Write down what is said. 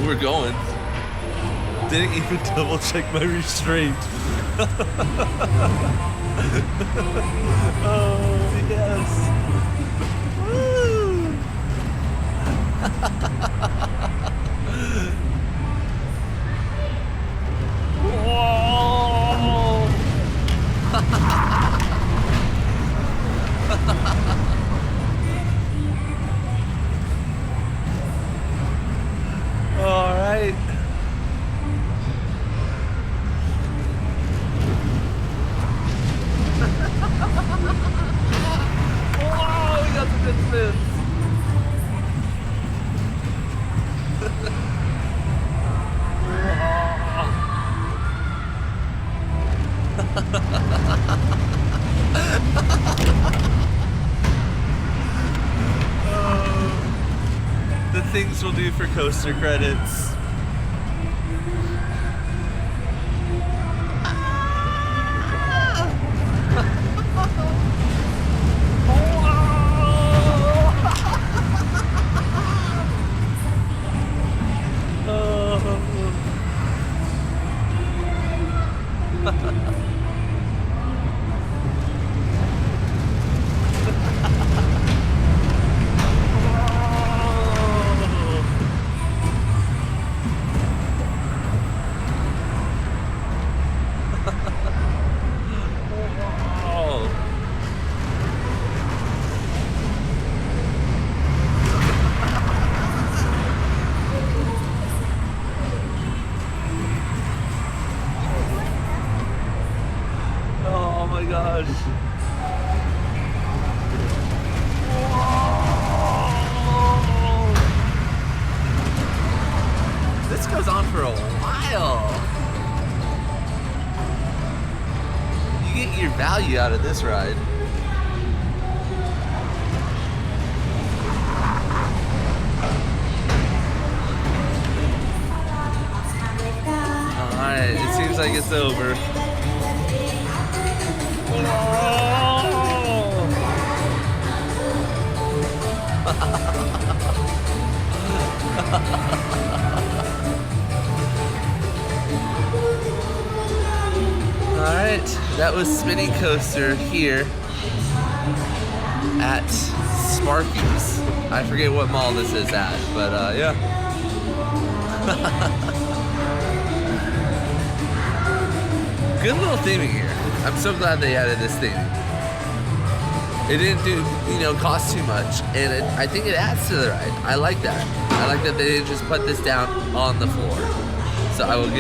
We're going. Didn't even double check my restraint. Oh, yes. Woo! Whoa! All right. Whoa, we got some good spins. The things we'll do for coaster credits. Oh my gosh. Whoa. This goes on for a while. You get your value out of this ride. Alright, it seems like it's over. Alright, that was Spinning Coaster here at Sparky's. I forget what mall this is at, but yeah. Good little theming here. I'm so glad they added this theming. It didn't cost too much, and I think it adds to the ride. I like that. I like that they didn't just put this down on the floor. So I will give